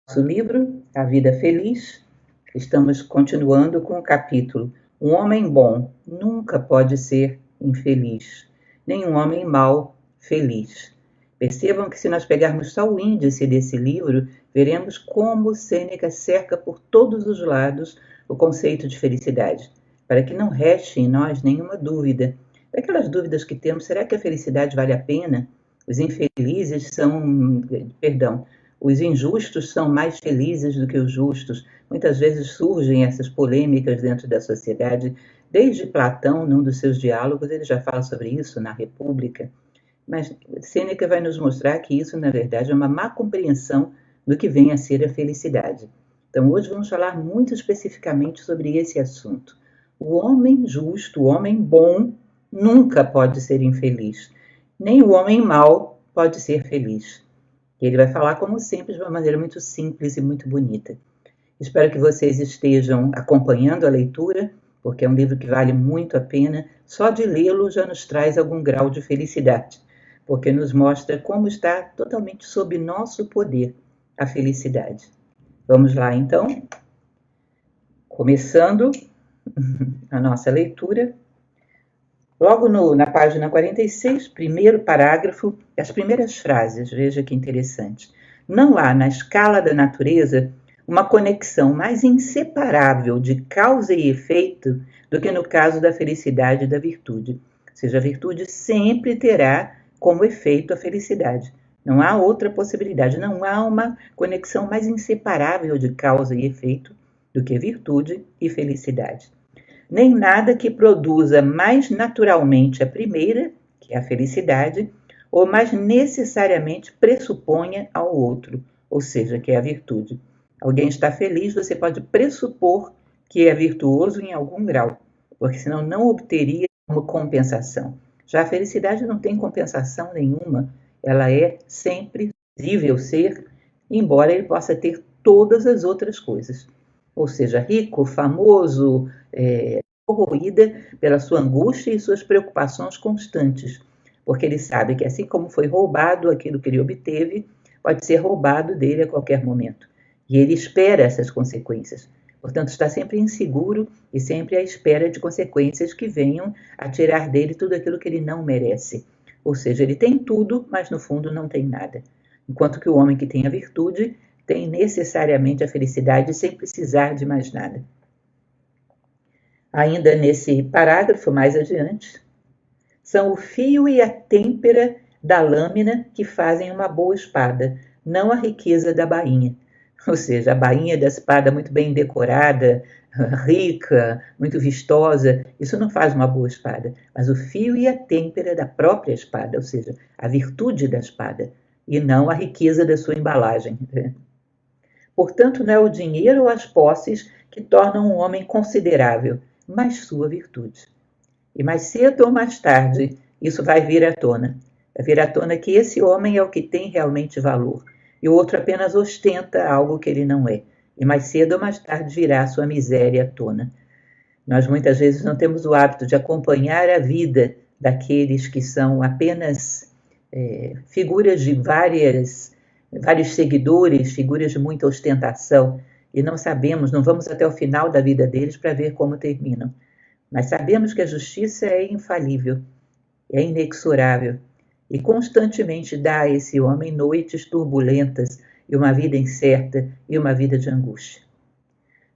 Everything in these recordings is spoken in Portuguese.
Nosso livro, A Vida Feliz, estamos continuando com o capítulo Um homem bom nunca pode ser infeliz, nem um homem mau feliz. Percebam que se nós pegarmos só o índice desse livro, veremos como Sêneca cerca por todos os lados o conceito de felicidade, para que não reste em nós nenhuma dúvida. Daquelas dúvidas que temos, será que a felicidade vale a pena? Os injustos são mais felizes do que os justos. Muitas vezes surgem essas polêmicas dentro da sociedade. Desde Platão, num dos seus diálogos, ele já fala sobre isso na República. Mas Sêneca vai nos mostrar que isso, na verdade, é uma má compreensão do que vem a ser a felicidade. Então, hoje vamos falar muito especificamente sobre esse assunto. O homem justo, o homem bom, nunca pode ser infeliz. Nem o homem mau pode ser feliz. Ele vai falar, como sempre, de uma maneira muito simples e muito bonita. Espero que vocês estejam acompanhando a leitura, porque é um livro que vale muito a pena. Só de lê-lo já nos traz algum grau de felicidade, porque nos mostra como está totalmente sob nosso poder a felicidade. Vamos lá, então? Começando a nossa leitura. Logo na página 46, primeiro parágrafo, as primeiras frases, veja que interessante. Não há na escala da natureza uma conexão mais inseparável de causa e efeito do que no caso da felicidade e da virtude. Ou seja, a virtude sempre terá como efeito a felicidade. Não há outra possibilidade, não há uma conexão mais inseparável de causa e efeito do que virtude e felicidade. Nem nada que produza mais naturalmente a primeira, que é a felicidade, ou mais necessariamente pressuponha ao outro, ou seja, que é a virtude. Alguém está feliz, você pode pressupor que é virtuoso em algum grau, porque senão não obteria como compensação. Já a felicidade não tem compensação nenhuma, ela é sempre visível ser, embora ele possa ter todas as outras coisas. Ou seja, rico, famoso, corroída pela sua angústia e suas preocupações constantes, porque ele sabe que assim como foi roubado aquilo que ele obteve, pode ser roubado dele a qualquer momento. E ele espera essas consequências. Portanto, está sempre inseguro e sempre à espera de consequências que venham a tirar dele tudo aquilo que ele não merece. Ou seja, ele tem tudo, mas no fundo não tem nada. Enquanto que o homem que tem a virtude tem necessariamente a felicidade sem precisar de mais nada. Ainda nesse parágrafo, mais adiante, são o fio e a têmpera da lâmina que fazem uma boa espada, não a riqueza da bainha. Ou seja, a bainha da espada muito bem decorada, rica, muito vistosa, isso não faz uma boa espada, mas o fio e a têmpera da própria espada, ou seja, a virtude da espada, e não a riqueza da sua embalagem. Portanto, não é o dinheiro ou as posses que tornam um homem considerável, mas sua virtude. E mais cedo ou mais tarde, isso vai vir à tona. Vai vir à tona que esse homem é o que tem realmente valor, e o outro apenas ostenta algo que ele não é. E mais cedo ou mais tarde virá a sua miséria à tona. Nós muitas vezes não temos o hábito de acompanhar a vida daqueles que são apenas figuras de vários seguidores, figuras de muita ostentação, e não sabemos, não vamos até o final da vida deles para ver como terminam. Mas sabemos que a justiça é infalível, é inexorável, e constantemente dá a esse homem noites turbulentas, e uma vida incerta, e uma vida de angústia.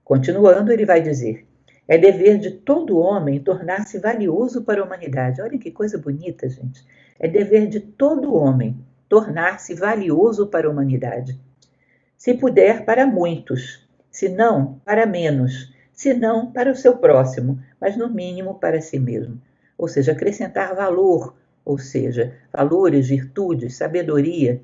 Continuando, ele vai dizer: é dever de todo homem tornar-se valioso para a humanidade. Olha que coisa bonita, gente. É dever de todo homem tornar-se valioso para a humanidade. Se puder, para muitos, se não, para menos, se não, para o seu próximo, mas no mínimo para si mesmo. Ou seja, acrescentar valor, ou seja, valores, virtudes, sabedoria,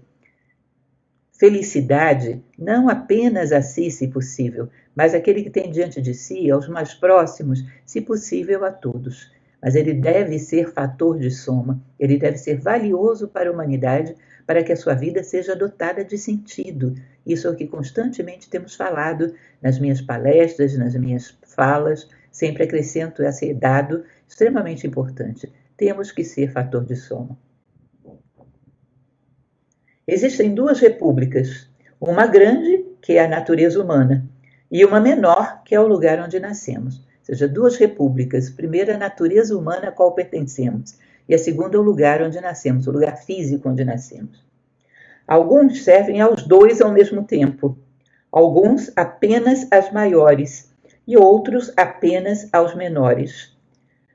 felicidade, não apenas a si, se possível, mas aquele que tem diante de si, aos mais próximos, se possível a todos. Mas ele deve ser fator de soma, ele deve ser valioso para a humanidade, para que a sua vida seja dotada de sentido. Isso é o que constantemente temos falado nas minhas palestras, nas minhas falas, sempre acrescento esse dado extremamente importante. Temos que ser fator de soma. Existem duas repúblicas, uma grande que é a natureza humana, e uma menor, que é o lugar onde nascemos. Ou seja, duas repúblicas. A primeira, a natureza humana a qual pertencemos, e a segunda, o lugar onde nascemos, o lugar físico onde nascemos. Alguns servem aos dois ao mesmo tempo, alguns apenas às maiores e outros apenas aos menores.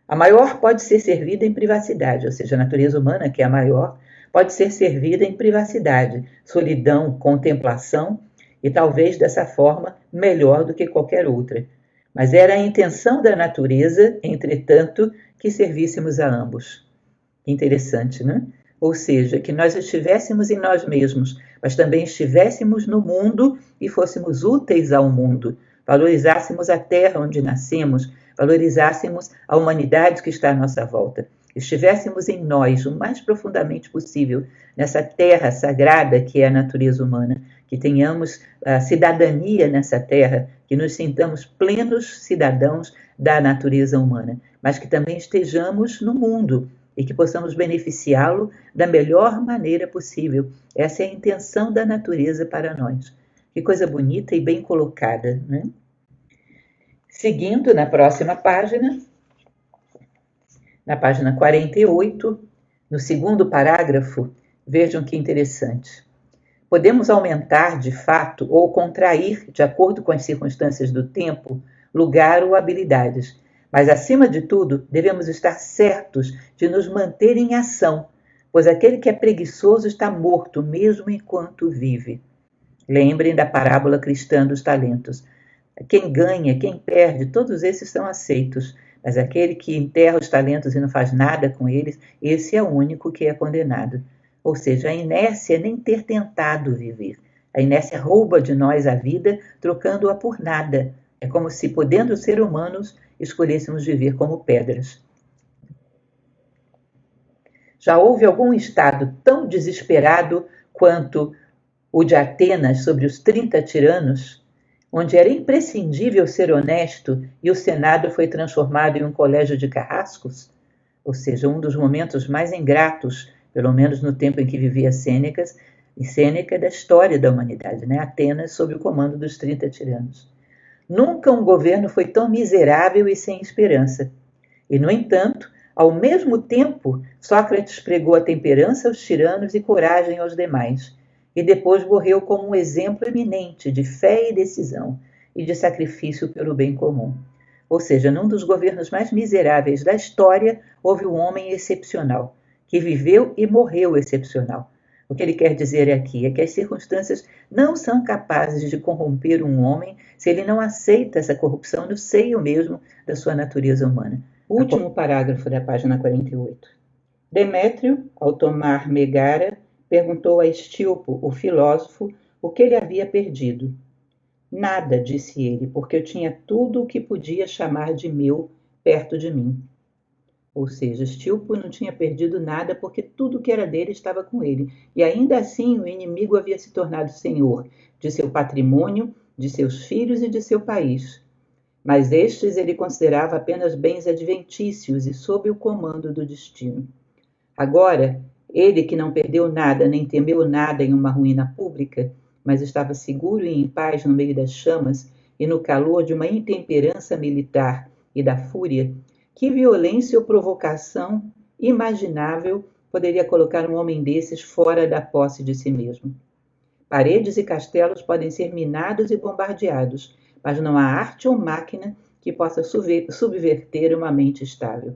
A maior pode ser servida em privacidade, ou seja, a natureza humana, que é a maior, pode ser servida em privacidade, solidão, contemplação, e talvez dessa forma melhor do que qualquer outra. Mas era a intenção da natureza, entretanto, que servíssemos a ambos. Interessante, né? Ou seja, que nós estivéssemos em nós mesmos, mas também estivéssemos no mundo e fôssemos úteis ao mundo, valorizássemos a terra onde nascemos, valorizássemos a humanidade que está à nossa volta, estivéssemos em nós o mais profundamente possível, nessa terra sagrada que é a natureza humana, que tenhamos a cidadania nessa terra, que nos sintamos plenos cidadãos da natureza humana, mas que também estejamos no mundo e que possamos beneficiá-lo da melhor maneira possível. Essa é a intenção da natureza para nós. Que coisa bonita e bem colocada, né? Seguindo na próxima página, na página 48, no segundo parágrafo, vejam que interessante. Podemos aumentar, de fato, ou contrair, de acordo com as circunstâncias do tempo, lugar ou habilidades, mas, acima de tudo, devemos estar certos de nos manter em ação, pois aquele que é preguiçoso está morto mesmo enquanto vive. Lembrem da parábola cristã dos talentos. Quem ganha, quem perde, todos esses são aceitos, mas aquele que enterra os talentos e não faz nada com eles, esse é o único que é condenado. Ou seja, a inércia é nem ter tentado viver. A inércia rouba de nós a vida, trocando-a por nada. É como se, podendo ser humanos, escolhêssemos viver como pedras. Já houve algum estado tão desesperado quanto o de Atenas sobre os 30 tiranos, onde era imprescindível ser honesto e o Senado foi transformado em um colégio de carrascos? Ou seja, um dos momentos mais ingratos, pelo menos no tempo em que vivia Sêneca, da história da humanidade, né? Atenas sob o comando dos 30 tiranos. Nunca um governo foi tão miserável e sem esperança. E, no entanto, ao mesmo tempo, Sócrates pregou a temperança aos tiranos e coragem aos demais, e depois morreu como um exemplo eminente de fé e decisão, e de sacrifício pelo bem comum. Ou seja, num dos governos mais miseráveis da história, houve um homem excepcional, que viveu e morreu excepcional. O que ele quer dizer aqui é que as circunstâncias não são capazes de corromper um homem se ele não aceita essa corrupção no seio mesmo da sua natureza humana. Último parágrafo da página 48. Demétrio, ao tomar Megara, perguntou a Estilpo, o filósofo, o que ele havia perdido. Nada, disse ele, porque eu tinha tudo o que podia chamar de meu perto de mim. Ou seja, Estilpo não tinha perdido nada porque tudo que era dele estava com ele. E ainda assim o inimigo havia se tornado senhor de seu patrimônio, de seus filhos e de seu país. Mas estes ele considerava apenas bens adventícios e sob o comando do destino. Agora, ele que não perdeu nada nem temeu nada em uma ruína pública, mas estava seguro e em paz no meio das chamas e no calor de uma intemperança militar e da fúria, que violência ou provocação imaginável poderia colocar um homem desses fora da posse de si mesmo? Paredes e castelos podem ser minados e bombardeados, mas não há arte ou máquina que possa subverter uma mente estável.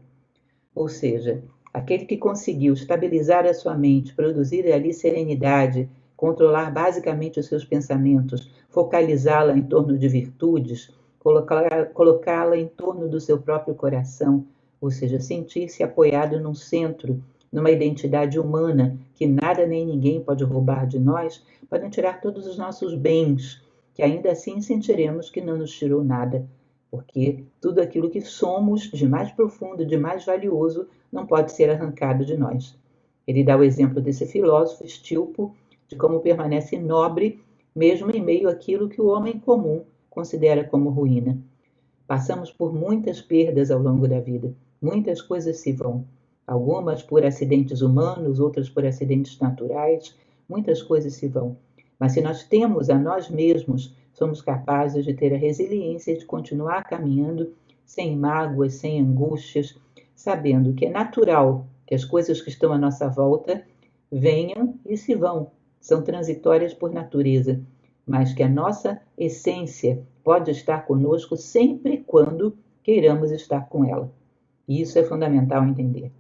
Ou seja, aquele que conseguiu estabilizar a sua mente, produzir ali serenidade, controlar basicamente os seus pensamentos, focalizá-la em torno de virtudes, colocá-la em torno do seu próprio coração, ou seja, sentir-se apoiado num centro, numa identidade humana que nada nem ninguém pode roubar de nós, podem tirar todos os nossos bens, que ainda assim sentiremos que não nos tirou nada, porque tudo aquilo que somos de mais profundo, de mais valioso, não pode ser arrancado de nós. Ele dá o exemplo desse filósofo Estilpo, de como permanece nobre, mesmo em meio àquilo que o homem comum considera como ruína. Passamos por muitas perdas ao longo da vida, muitas coisas se vão, algumas por acidentes humanos, outras por acidentes naturais, muitas coisas se vão. Mas se nós temos a nós mesmos, somos capazes de ter a resiliência de continuar caminhando sem mágoas, sem angústias, sabendo que é natural que as coisas que estão à nossa volta venham e se vão, são transitórias por natureza, mas que a nossa essência pode estar conosco sempre quando queiramos estar com ela. E isso é fundamental entender.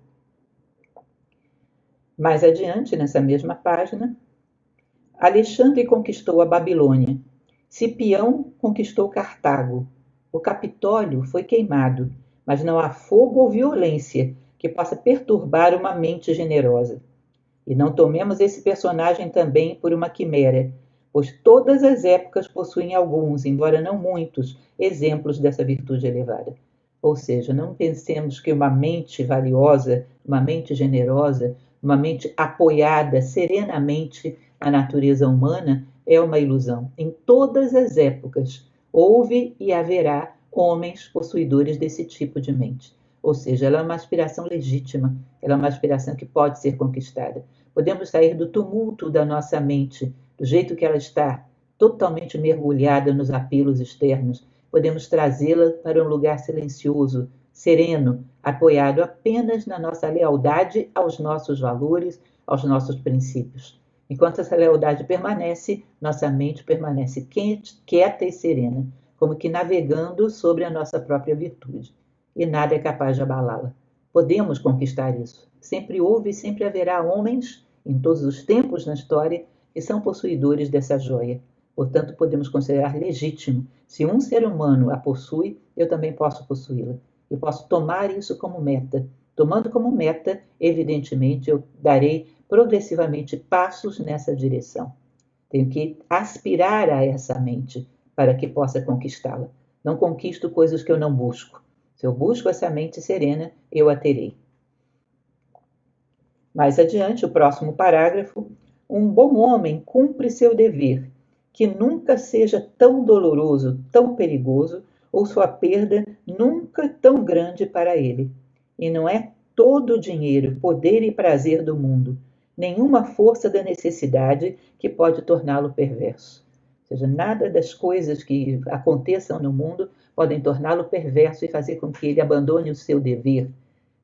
Mais adiante, nessa mesma página, Alexandre conquistou a Babilônia, Cipião conquistou Cartago, o Capitólio foi queimado, mas não há fogo ou violência que possa perturbar uma mente generosa. E não tomemos esse personagem também por uma quimera, pois todas as épocas possuem alguns, embora não muitos, exemplos dessa virtude elevada. Ou seja, não pensemos que uma mente valiosa, uma mente generosa, uma mente apoiada serenamente à natureza humana é uma ilusão. Em todas as épocas houve e haverá homens possuidores desse tipo de mente. Ou seja, ela é uma aspiração legítima, ela é uma aspiração que pode ser conquistada. Podemos sair do tumulto da nossa mente, do jeito que ela está, totalmente mergulhada nos apelos externos. Podemos trazê-la para um lugar silencioso, sereno, apoiado apenas na nossa lealdade aos nossos valores, aos nossos princípios. Enquanto essa lealdade permanece, nossa mente permanece quieta e serena, como que navegando sobre a nossa própria virtude. E nada é capaz de abalá-la. Podemos conquistar isso. Sempre houve e sempre haverá homens, em todos os tempos na história, que são possuidores dessa joia. Portanto, podemos considerar legítimo. Se um ser humano a possui, eu também posso possuí-la. Eu posso tomar isso como meta. Tomando como meta, evidentemente, eu darei progressivamente passos nessa direção. Tenho que aspirar a essa mente para que possa conquistá-la. Não conquisto coisas que eu não busco. Se eu busco essa mente serena, eu a terei. Mais adiante, o próximo parágrafo. Um bom homem cumpre seu dever, que nunca seja tão doloroso, tão perigoso, ou sua perda nunca tão grande para ele. E não é todo o dinheiro, poder e prazer do mundo, nenhuma força da necessidade que pode torná-lo perverso. Ou seja, nada das coisas que aconteçam no mundo podem torná-lo perverso e fazer com que ele abandone o seu dever,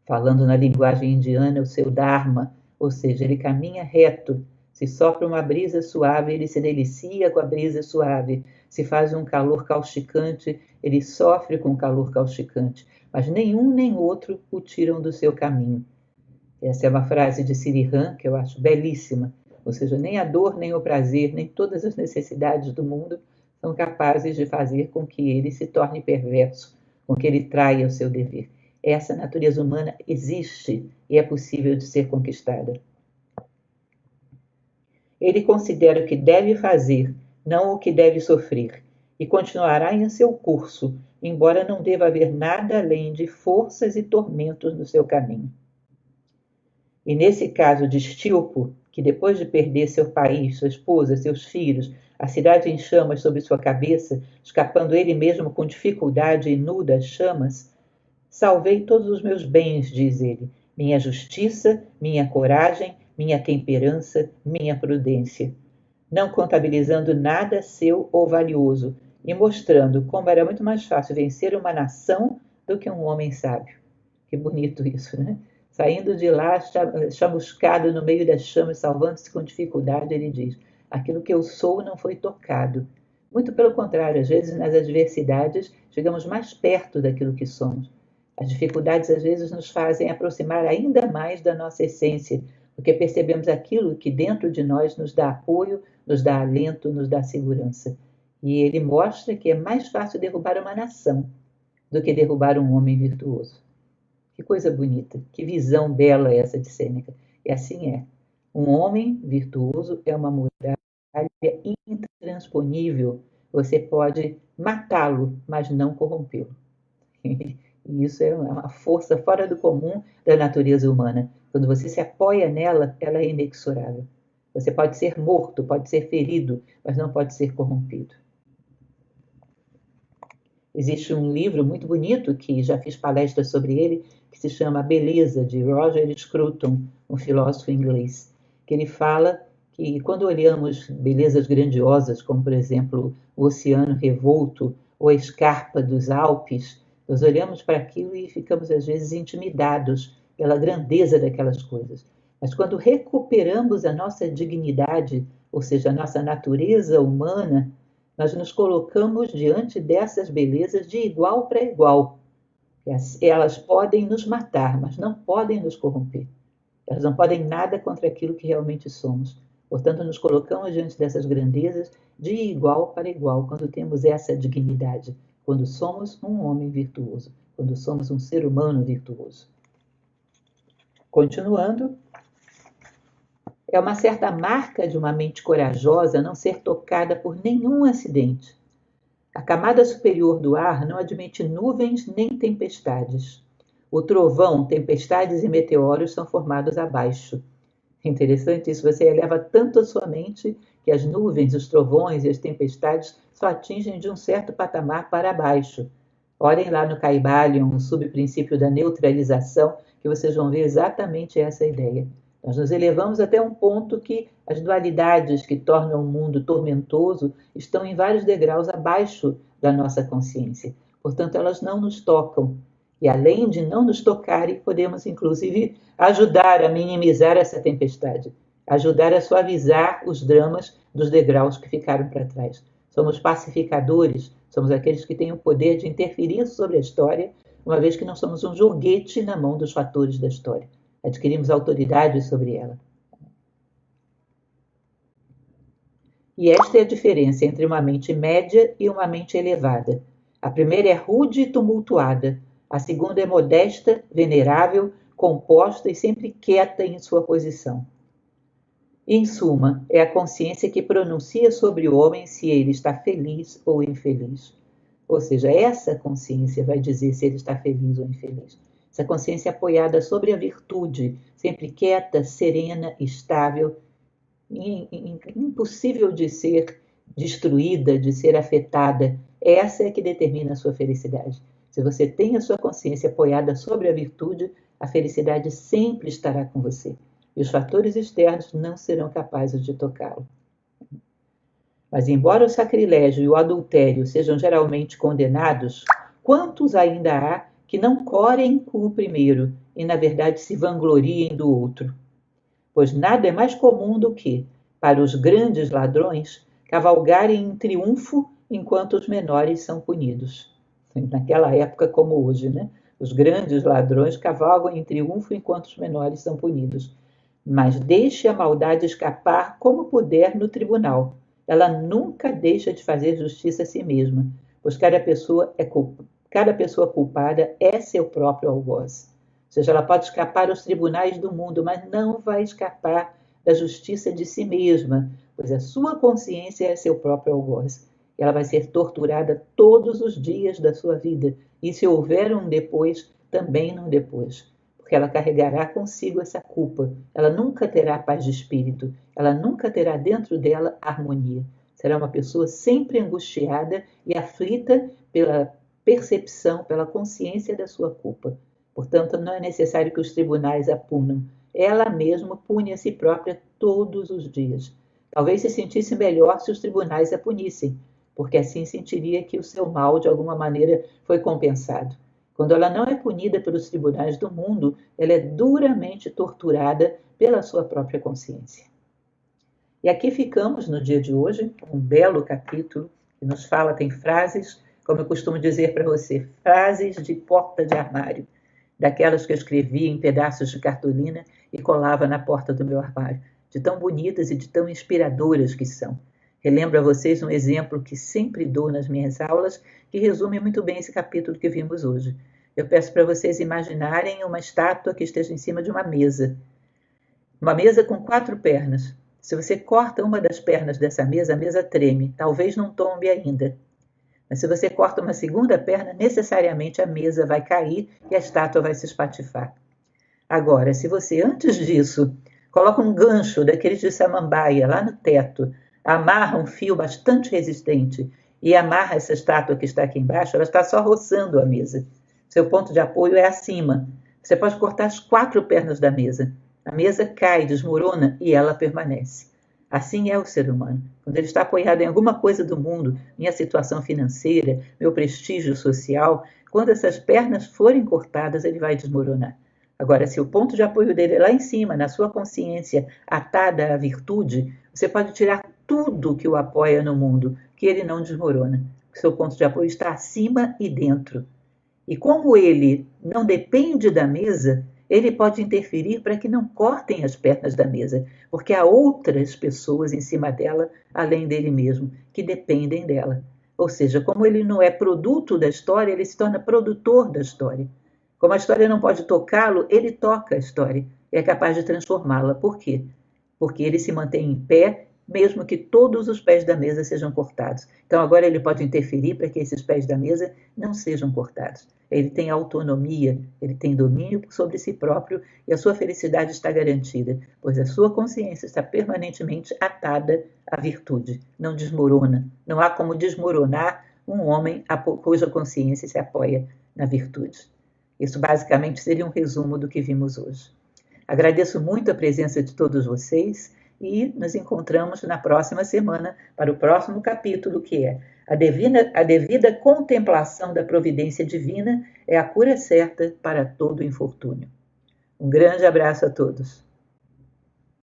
falando na linguagem indiana, o seu dharma, ou seja, ele caminha reto. Se sopra uma brisa suave, ele se delicia com a brisa suave. Se faz um calor causticante, ele sofre com o calor causticante. Mas nenhum nem outro o tiram do seu caminho. Essa é uma frase de Sirihan, que eu acho belíssima. Ou seja, nem a dor, nem o prazer, nem todas as necessidades do mundo são capazes de fazer com que ele se torne perverso, com que ele traia o seu dever. Essa natureza humana existe e é possível de ser conquistada. Ele considera o que deve fazer, não o que deve sofrer, e continuará em seu curso, embora não deva haver nada além de forças e tormentos no seu caminho. E nesse caso de Estilpo, que depois de perder seu país, sua esposa, seus filhos, a cidade em chamas sobre sua cabeça, escapando ele mesmo com dificuldade e nu das chamas, salvei todos os meus bens, diz ele, minha justiça, minha coragem, minha temperança, minha prudência, não contabilizando nada seu ou valioso, e mostrando como era muito mais fácil vencer uma nação do que um homem sábio. Que bonito isso, né? Saindo de lá, chamuscado no meio das chamas, salvando-se com dificuldade, ele diz: aquilo que eu sou não foi tocado. Muito pelo contrário, às vezes nas adversidades chegamos mais perto daquilo que somos. As dificuldades às vezes nos fazem aproximar ainda mais da nossa essência, porque percebemos aquilo que dentro de nós nos dá apoio, nos dá alento, nos dá segurança. E ele mostra que é mais fácil derrubar uma nação do que derrubar um homem virtuoso. Que coisa bonita, que visão bela essa de Sêneca. E assim é. Um homem virtuoso é uma muralha intransponível. Você pode matá-lo, mas não corrompê-lo. E isso é uma força fora do comum da natureza humana. Quando você se apoia nela, ela é inexorável. Você pode ser morto, pode ser ferido, mas não pode ser corrompido. Existe um livro muito bonito, que já fiz palestras sobre ele, que se chama A Beleza, de Roger Scruton, um filósofo inglês, que ele fala que quando olhamos belezas grandiosas, como por exemplo o oceano revolto ou a escarpa dos Alpes, nós olhamos para aquilo e ficamos às vezes intimidados pela grandeza daquelas coisas. Mas quando recuperamos a nossa dignidade, ou seja, a nossa natureza humana, nós nos colocamos diante dessas belezas de igual para igual. Elas podem nos matar, mas não podem nos corromper. Elas não podem nada contra aquilo que realmente somos. Portanto, nos colocamos diante dessas grandezas de igual para igual, quando temos essa dignidade, quando somos um homem virtuoso, quando somos um ser humano virtuoso. Continuando, é uma certa marca de uma mente corajosa não ser tocada por nenhum acidente. A camada superior do ar não admite nuvens nem tempestades. O trovão, tempestades e meteoros são formados abaixo. Interessante isso, você eleva tanto a sua mente que as nuvens, os trovões e as tempestades só atingem de um certo patamar para baixo. Olhem lá no Kybalion, um subprincípio da neutralização, que vocês vão ver exatamente essa ideia. Nós nos elevamos até um ponto que as dualidades que tornam o mundo tormentoso estão em vários degraus abaixo da nossa consciência. Portanto, elas não nos tocam. E além de não nos tocarem, podemos inclusive ajudar a minimizar essa tempestade, ajudar a suavizar os dramas dos degraus que ficaram para trás. Somos pacificadores, somos aqueles que têm o poder de interferir sobre a história, uma vez que não somos um joguete na mão dos fatores da história. Adquirimos autoridade sobre ela. E esta é a diferença entre uma mente média e uma mente elevada. A primeira é rude e tumultuada, a segunda é modesta, venerável, composta e sempre quieta em sua posição. Em suma, é a consciência que pronuncia sobre o homem se ele está feliz ou infeliz. Ou seja, essa consciência vai dizer se ele está feliz ou infeliz. Essa consciência apoiada sobre a virtude, sempre quieta, serena, estável, impossível de ser destruída, de ser afetada. Essa é que determina a sua felicidade. Se você tem a sua consciência apoiada sobre a virtude, a felicidade sempre estará com você. E os fatores externos não serão capazes de tocá-lo. Mas embora o sacrilégio e o adultério sejam geralmente condenados, quantos ainda há que não corem com o primeiro e, na verdade, se vangloriem do outro? Pois nada é mais comum do que, para os grandes ladrões, cavalgarem em triunfo enquanto os menores são punidos. Naquela época como hoje, né? Os grandes ladrões cavalgam em triunfo enquanto os menores são punidos. Mas deixe a maldade escapar como puder no tribunal. Ela nunca deixa de fazer justiça a si mesma, pois cada pessoa culpada é seu próprio algoz. Ou seja, ela pode escapar aos tribunais do mundo, mas não vai escapar da justiça de si mesma, pois a sua consciência é seu próprio algoz. Ela vai ser torturada todos os dias da sua vida, e se houver um depois, também num depois, porque ela carregará consigo essa culpa. Ela nunca terá paz de espírito, ela nunca terá dentro dela harmonia. Será uma pessoa sempre angustiada e aflita pela percepção, pela consciência da sua culpa. Portanto, não é necessário que os tribunais a punam. Ela mesma pune a si própria todos os dias. Talvez se sentisse melhor se os tribunais a punissem, porque assim sentiria que o seu mal, de alguma maneira, foi compensado. Quando ela não é punida pelos tribunais do mundo, ela é duramente torturada pela sua própria consciência. E aqui ficamos no dia de hoje, um belo capítulo que nos fala, tem frases, como eu costumo dizer para você, frases de porta de armário, daquelas que eu escrevia em pedaços de cartolina e colava na porta do meu armário, de tão bonitas e de tão inspiradoras que são. Relembro a vocês um exemplo que sempre dou nas minhas aulas, que resume muito bem esse capítulo que vimos hoje. Eu peço para vocês imaginarem uma estátua que esteja em cima de uma mesa com 4 pernas. Se você corta uma das pernas dessa mesa, a mesa treme, talvez não tombe ainda. Mas se você corta uma segunda perna, necessariamente a mesa vai cair e a estátua vai se espatifar. Agora, se você, antes disso, coloca um gancho daqueles de samambaia lá no teto, amarra um fio bastante resistente e amarra essa estátua que está aqui embaixo, ela está só roçando a mesa. Seu ponto de apoio é acima. Você pode cortar as 4 pernas da mesa. A mesa cai, desmorona e ela permanece. Assim é o ser humano. Quando ele está apoiado em alguma coisa do mundo, minha situação financeira, meu prestígio social, quando essas pernas forem cortadas, ele vai desmoronar. Agora, se o ponto de apoio dele é lá em cima, na sua consciência atada à virtude, você pode tirar tudo que o apoia no mundo, que ele não desmorona. O seu ponto de apoio está acima e dentro. E como ele não depende da mesa, ele pode interferir para que não cortem as pernas da mesa, porque há outras pessoas em cima dela, além dele mesmo, que dependem dela. Ou seja, como ele não é produto da história, ele se torna produtor da história. Como a história não pode tocá-lo, ele toca a história e é capaz de transformá-la. Por quê? Porque ele se mantém em pé, mesmo que todos os pés da mesa sejam cortados. Então agora ele pode interferir para que esses pés da mesa não sejam cortados. Ele tem autonomia, ele tem domínio sobre si próprio e a sua felicidade está garantida, pois a sua consciência está permanentemente atada à virtude, não desmorona. Não há como desmoronar um homem cuja consciência se apoia na virtude. Isso basicamente seria um resumo do que vimos hoje. Agradeço muito a presença de todos vocês e nos encontramos na próxima semana para o próximo capítulo, que é a devida contemplação da providência divina é a cura certa para todo infortúnio. Um grande abraço a todos.